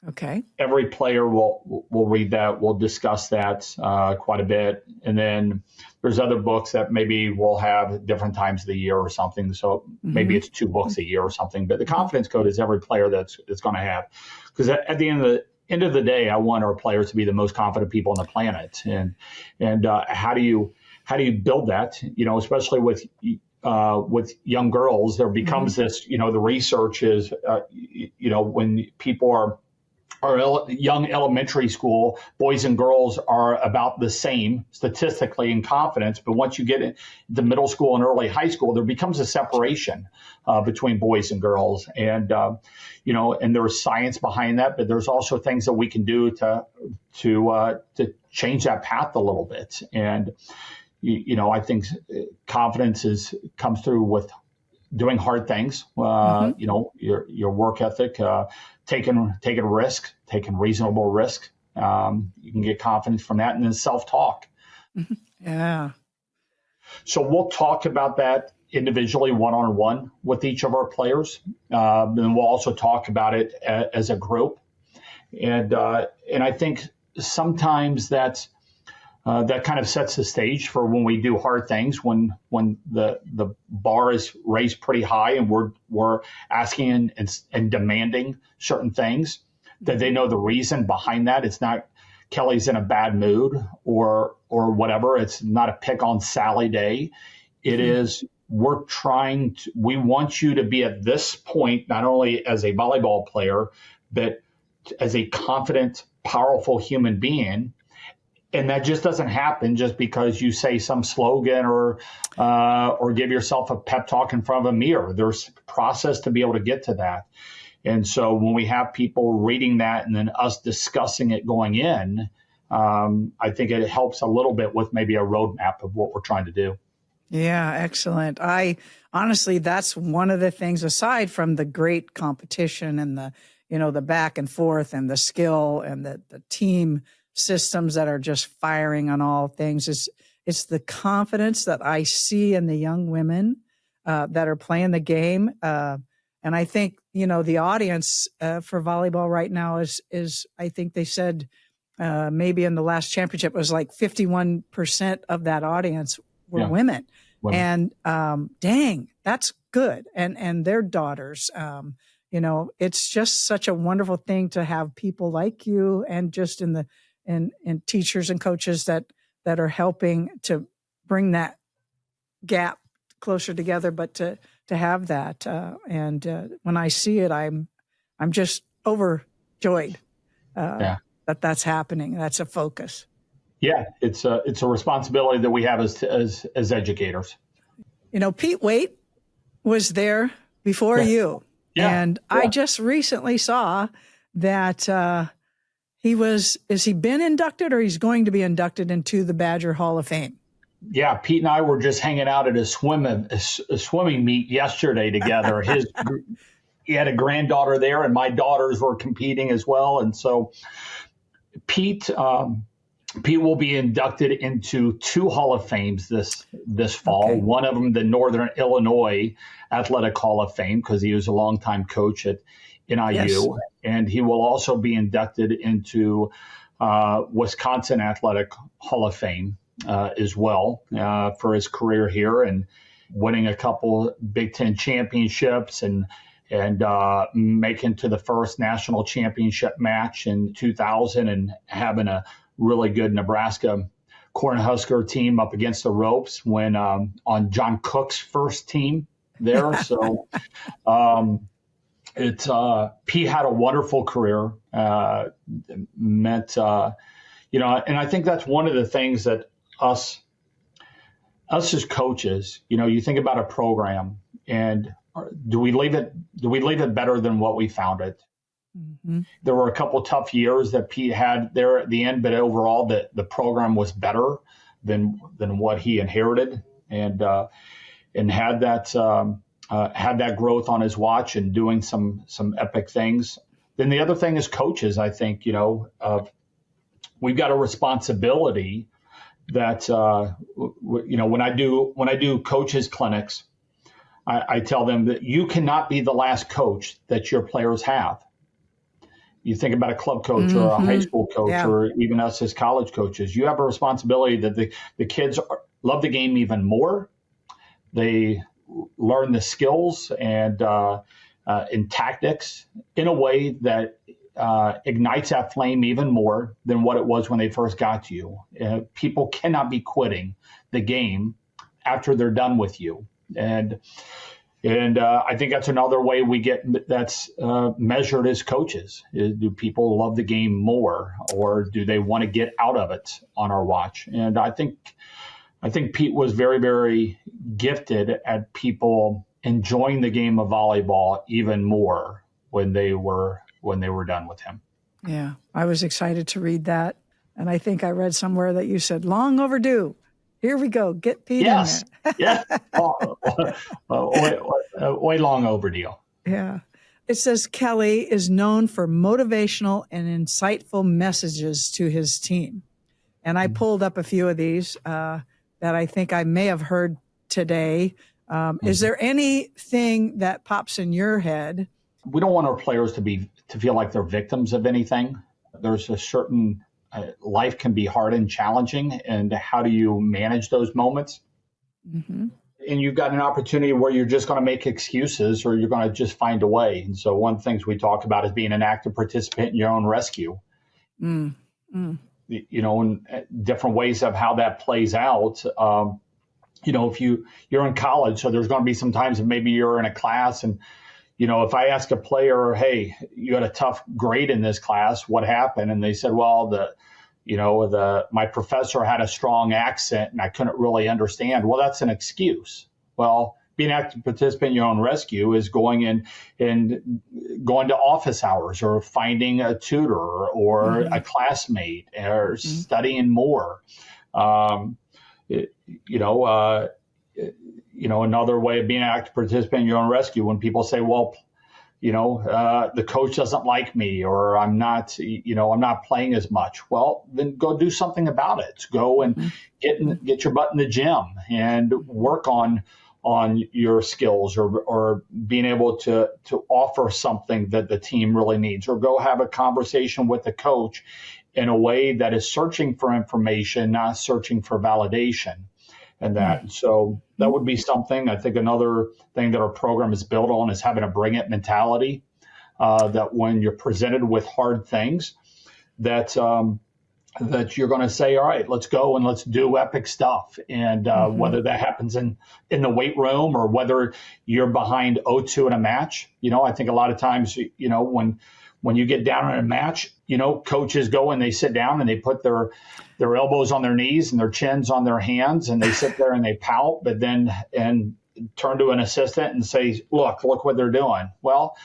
Okay. Every player will read that. We'll discuss that quite a bit. And then there's other books that maybe we'll have different times of the year or something. So maybe it's 2 books a year or something. But the Confidence Code is every player that's going to have. Because at the end of the day, I want our players to be the most confident people on the planet. And how do you build that? Especially with young girls, there becomes this. The research is when people are young elementary school, boys and girls are about the same statistically in confidence. But once you get into middle school and early high school, there becomes a separation between boys and girls. And, and there's science behind that, but there's also things that we can do to change that path a little bit. And, I think confidence comes through with doing hard things, your work ethic, taking risk, taking reasonable risk. You can get confidence from that, and then self-talk. Yeah. So we'll talk about that individually, one-on-one with each of our players. And we'll also talk about it as a group. And I think sometimes that's that kind of sets the stage for when we do hard things, when the bar is raised pretty high and we're asking and demanding certain things, that they know the reason behind that. It's not Kelly's in a bad mood or whatever. It's not a pick on Sally day. It is, we want you to be at this point, not only as a volleyball player, but as a confident, powerful human being. And that just doesn't happen just because you say some slogan or give yourself a pep talk in front of a mirror. There's a process to be able to get to that. And so when we have people reading that and then us discussing it going in, I think it helps a little bit with maybe a roadmap of what we're trying to do. Yeah, excellent. Honestly, that's one of the things, aside from the great competition and the back and forth and the skill and the team systems that are just firing on all things, it's the confidence that I see in the young women that are playing the game. And I think, the audience for volleyball right now is I think they said maybe in the last championship it was like 51% of that audience were women. And dang, that's good. And their daughters, it's just such a wonderful thing to have people like you and just in teachers and coaches that are helping to bring that gap closer together, but to have that. And when I see it, I'm just overjoyed that that's happening. That's a focus. Yeah, it's a responsibility that we have as educators. Pete Waite was there before you. Yeah. And I just recently saw that has he been inducted or he's going to be inducted into the Badger Hall of Fame? Yeah, Pete and I were just hanging out at a swimming meet yesterday together. He had a granddaughter there, and my daughters were competing as well. And so Pete will be inducted into 2 Hall of Fames this fall. Okay. One of them, the Northern Illinois Athletic Hall of Fame, because he was a longtime coach at NIU. Yes. And he will also be inducted into Wisconsin Athletic Hall of Fame as well for his career here and winning a couple Big Ten championships and making to the first national championship match in 2000 and having a really good Nebraska Cornhusker team up against the ropes when on John Cook's first team there. So Pete had a wonderful career. And I think that's one of the things that us as coaches, you think about a program and do we leave it better than what we found it? Mm-hmm. There were a couple tough years that Pete had there at the end, but overall the program was better than what he inherited and had that growth on his watch and doing some epic things. Then the other thing is coaches. I think, we've got a responsibility that, when I do coaches clinics, I tell them that you cannot be the last coach that your players have. You think about a club coach or a high school coach or even us as college coaches, you have a responsibility that the kids love the game even more. They learn the skills and in tactics in a way that ignites that flame even more than what it was when they first got to you. People cannot be quitting the game after they're done with you. And I think that's another way we get that's measured as coaches. Do people love the game more, or do they want to get out of it on our watch? And I think Pete was very, very gifted at people enjoying the game of volleyball even more when they were done with him. Yeah, I was excited to read that, and I think I read somewhere that you said long overdue. Here we go. Get Pete in there. Yeah. Way long overdue. Yeah. It says Kelly is known for motivational and insightful messages to his team. And I pulled up a few of these that I think I may have heard today. Is there anything that pops in your head? We don't want our players to feel like they're victims of anything. There's a certain life can be hard and challenging, and how do you manage those moments? Mm-hmm. And you've got an opportunity where you're just going to make excuses or you're going to just find a way. And so one of the things we talk about is being an active participant in your own rescue. Mm. Mm. And different ways of how that plays out. If you're in college, so there's going to be some times that maybe you're in a class and, if I ask a player, hey, you had a tough grade in this class, what happened? And they said, well, my professor had a strong accent and I couldn't really understand. Well, that's an excuse. Well, being an active participant in your own rescue is going in and going to office hours or finding a tutor or a classmate or studying more. Another way of being an active participant in your own rescue, when people say, well, the coach doesn't like me or I'm not playing as much. Well, then go do something about it. Go and get your butt in the gym and work on your skills or being able to offer something that the team really needs, or go have a conversation with the coach in a way that is searching for information, not searching for validation. And that. So that would be something. I think another thing that our program is built on is having a bring it mentality, that when you're presented with hard things, that you're going to say, all right, let's go and let's do epic stuff. And whether that happens in the weight room or whether you're behind 0-2 in a match, I think a lot of times, when you get down in a match, coaches go and they sit down and they put their elbows on their knees and their chins on their hands and they sit there and they pout, but then and turn to an assistant and say, look what they're doing. Well,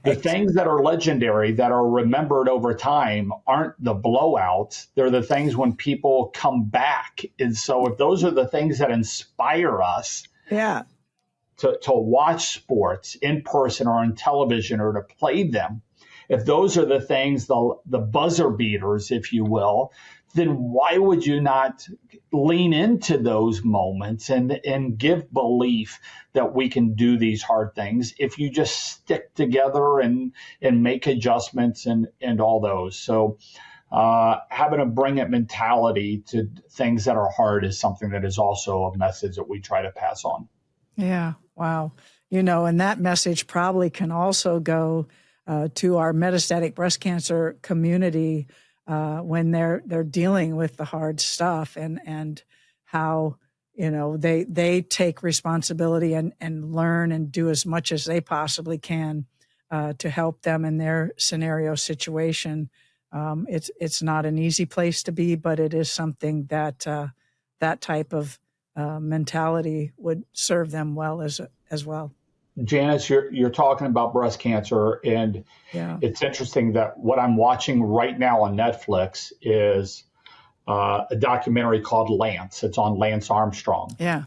the things that are legendary, that are remembered over time, aren't the blowouts. They're the things when people come back. And so if those are the things that inspire us, to watch sports in person or on television or to play them, if those are the things, the buzzer beaters, if you will, then why would you not lean into those moments and give belief that we can do these hard things if you just stick together and make adjustments and all those. So having a bring it mentality to things that are hard is something that is also a message that we try to pass on. Yeah. Wow. And that message probably can also go to our metastatic breast cancer community when they're dealing with the hard stuff and how, they take responsibility and learn and do as much as they possibly can to help them in their scenario situation. It's not an easy place to be, but it is something that that type of mentality would serve them well as well. Janice, you're talking about breast cancer, and it's interesting that what I'm watching right now on Netflix is a documentary called Lance. It's on Lance Armstrong. Yeah.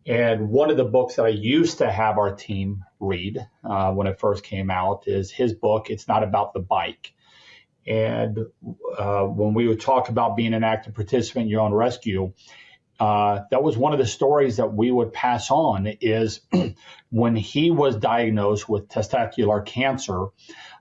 And one of the books that I used to have our team read when it first came out is his book, It's Not About the Bike. And when we would talk about being an active participant in your own rescue, that was one of the stories that we would pass on is when he was diagnosed with testicular cancer,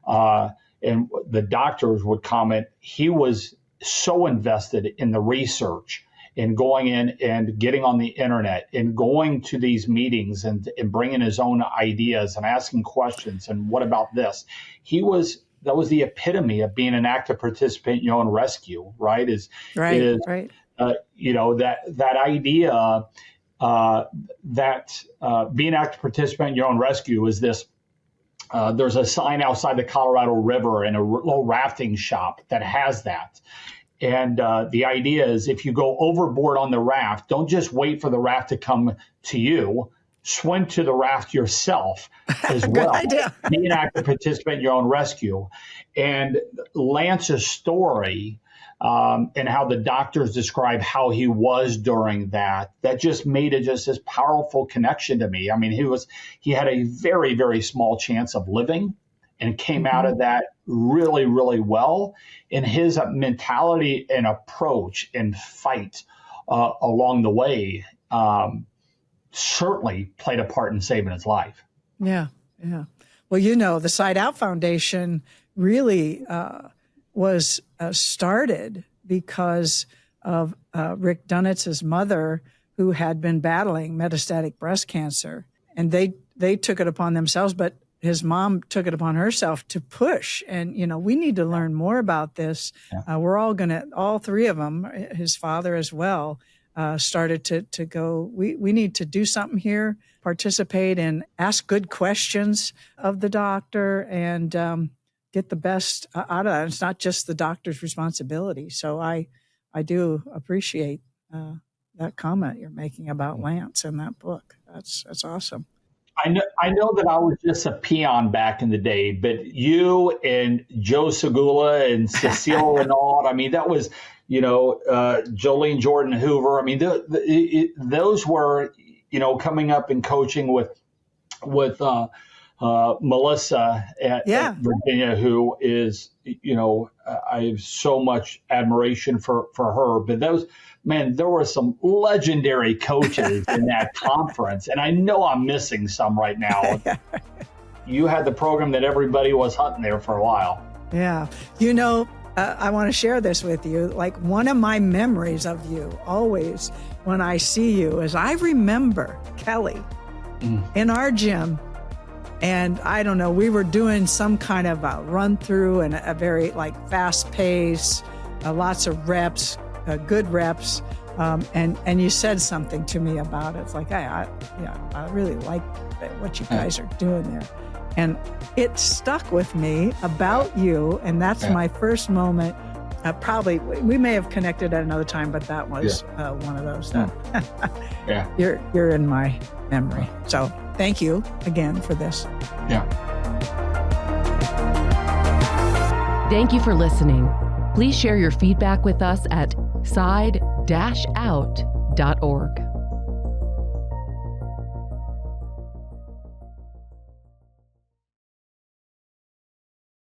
and the doctors would comment, he was so invested in the research and going in and getting on the internet and going to these meetings and bringing his own ideas and asking questions. And what about this? That was the epitome of being an active participant in your own rescue, right? Right. That idea that being an active participant in your own rescue is this. There's a sign outside the Colorado River in a little rafting shop that has that. And the idea is if you go overboard on the raft, don't just wait for the raft to come to you. Swim to the raft yourself as well. Good idea. Be an active participant in your own rescue. And Lance's story and how the doctors describe how he was during that just made it just this powerful connection to me. I mean, he had a very, very small chance of living and came out of that really, really well. And his mentality and approach and fight along the way certainly played a part in saving his life. Yeah. Well, the Side Out Foundation really was started because of Rick Dunnett's mother, who had been battling metastatic breast cancer. And they took it upon themselves, but his mom took it upon herself to push. And, we need to learn more about this. Yeah. We're all three of them, his father as well, started to go, we need to do something here, participate and ask good questions of the doctor and get the best out of that. It's not just the doctor's responsibility. So I do appreciate that comment you're making about Lance in that book. That's awesome. I know that I was just a peon back in the day, but you and Joe Segula and Cecile Renaud, I mean, that was, Jolene Jordan Hoover. I mean, those were, coming up and coaching with Melissa at Virginia, who is, I have so much admiration for her. But there were some legendary coaches in that conference, and I know I'm missing some right now. You had the program that everybody was hunting there for a while. Yeah. I want to share this with you. Like, one of my memories of you always when I see you is I remember Kelly in our gym. And I don't know, we were doing some kind of a run through and a very fast pace, lots of reps, good reps. And you said something to me about it. It's like, I really like what you guys are doing there. And it stuck with me about you. And that's my first moment. Probably, we may have connected at another time, but that was one of those. You're in my memory. So thank you again for this. Yeah. Thank you for listening. Please share your feedback with us at side-out.org.